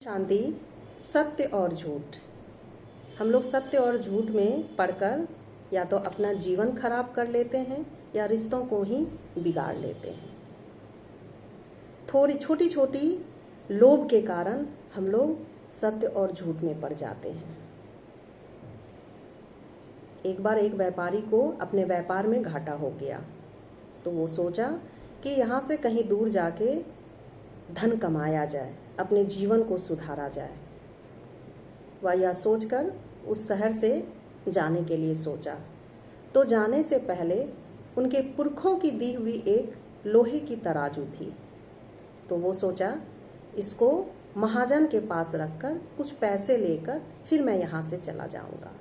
शांति। सत्य और झूठ। हम लोग सत्य और झूठ में पढ़कर या तो अपना जीवन खराब कर लेते हैं या रिश्तों को ही बिगाड़ लेते हैं। थोड़ी छोटी छोटी लोभ के कारण हम लोग सत्य और झूठ में पड़ जाते हैं। एक बार एक व्यापारी को अपने व्यापार में घाटा हो गया, तो वो सोचा कि यहाँ से कहीं दूर जाके धन कमाया जाए, अपने जीवन को सुधारा जाए। वह यह सोचकर उस शहर से जाने के लिए सोचा। तो जाने से पहले उनके पुरखों की दी हुई एक लोहे की तराजू थी। तो वो सोचा इसको महाजन के पास रखकर कुछ पैसे लेकर फिर मैं यहाँ से चला जाऊँगा।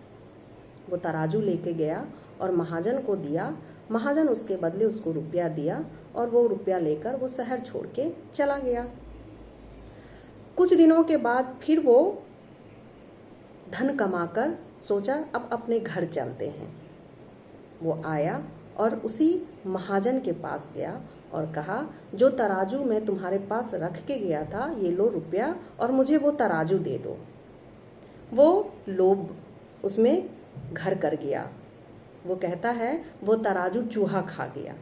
वो तराजू लेके गया और महाजन को दिया। महाजन उसके बदले उसको रुपया दिया और वो रुपया लेकर वो शहर छोड़ के चला गया। कुछ दिनों के बाद फिर वो धन कमाकर सोचा अब अपने घर चलते हैं। वो आया और उसी महाजन के पास गया और कहा जो तराजू मैं तुम्हारे पास रख के गया था, ये लो रुपया और मुझे वो तराजू दे दो। वो लोभ उसमें घर कर गया। वो कहता है वो तराजू चूहा खा गया।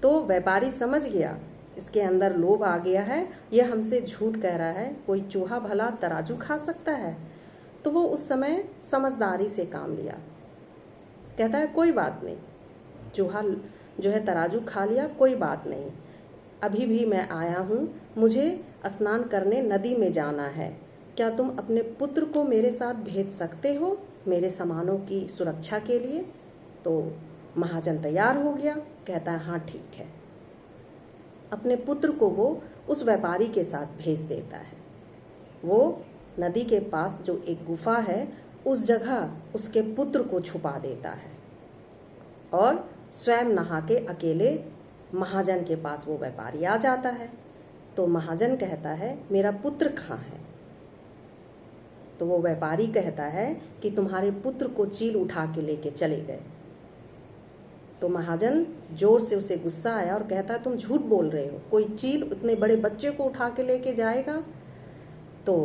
तो व्यापारी समझ गया इसके अंदर लोभ आ गया है, ये हमसे झूठ कह रहा है, कोई चूहा भला तराजू खा सकता है। तो वो उस समय समझदारी से काम लिया। कहता है कोई बात नहीं, चूहा जो है तराजू खा लिया, कोई बात नहीं, अभी भी मैं आया हूँ, मुझे स्नान करने नदी में जाना है, क्या तुम अपने पुत्र को मेरे साथ भेज सकते हो मेरे सामानों की सुरक्षा के लिए? तो महाजन तैयार हो गया, कहता है हाँ ठीक है। अपने पुत्र को वो उस व्यापारी के साथ भेज देता है। वो नदी के पास जो एक गुफा है उस जगह उसके पुत्र को छुपा देता है और स्वयं नहा के अकेले महाजन के पास वो व्यापारी आ जाता है। तो महाजन कहता है मेरा पुत्र कहाँ है? तो वो व्यापारी कहता है कि तुम्हारे पुत्र को चील उठा के लेके चले गए। तो महाजन जोर से उसे गुस्सा आया और कहता है तुम झूठ बोल रहे हो, कोई चील उतने बड़े बच्चे को उठा के लेके जाएगा? तो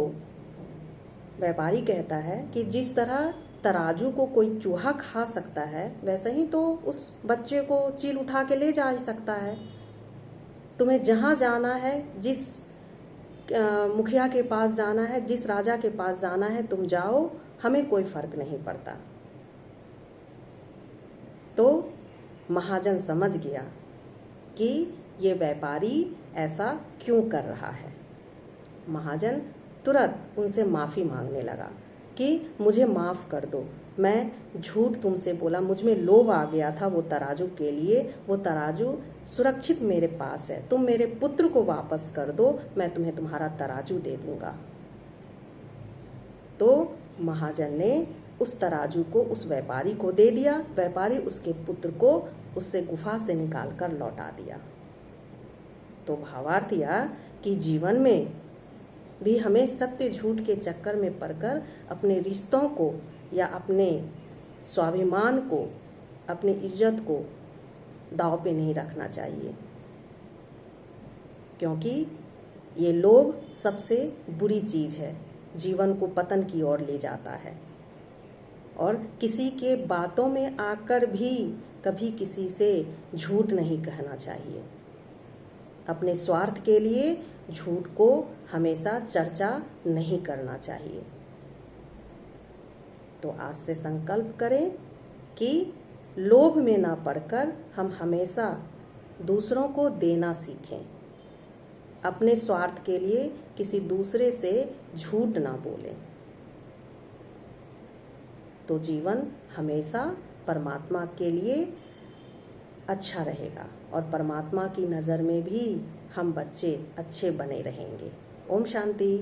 व्यापारी कहता है कि जिस तरह तराजू को कोई चूहा खा सकता है, वैसे ही तो उस बच्चे को चील उठा के ले जा ही सकता है। तुम्हें जहाँ जाना है, जिस मुखिया के पास जाना है, जिस राजा के पास जाना है, तुम जाओ, हमें कोई फर्क नहीं पड़ता। तो महाजन समझ गया कि ये व्यापारी ऐसा क्यों कर रहा है। महाजन तुरंत उनसे माफ़ी मांगने लगा कि मुझे माफ़ कर दो, मैं झूठ तुमसे बोला, मुझ में लोभ आ गया था वो तराजू के लिए, वो तराजू सुरक्षित मेरे पास है, तुम मेरे पुत्र को वापस कर दो, मैं तुम्हें तुम्हारा तराजू दे दूंगा। तो महाजन ने उस तराजू को उस व्यापारी को दे दिया। व्यापारी उसके पुत्र को उससे गुफा से निकाल कर लौटा दिया। तो भावार्थ यह कि जीवन में भी हमें सत्य झूठ के चक्कर में पड़कर अपने रिश्तों को या अपने स्वाभिमान को, अपनी इज्जत को दांव पे नहीं रखना चाहिए, क्योंकि ये लोभ सबसे बुरी चीज है, जीवन को पतन की ओर ले जाता है। और किसी के बातों में आकर भी कभी किसी से झूठ नहीं कहना चाहिए। अपने स्वार्थ के लिए झूठ को हमेशा चर्चा नहीं करना चाहिए। तो आज से संकल्प करें कि लोभ में ना पड़कर हम हमेशा दूसरों को देना सीखें, अपने स्वार्थ के लिए किसी दूसरे से झूठ ना बोलें। तो जीवन हमेशा परमात्मा के लिए अच्छा रहेगा और परमात्मा की नज़र में भी हम बच्चे अच्छे बने रहेंगे। ओम शांति।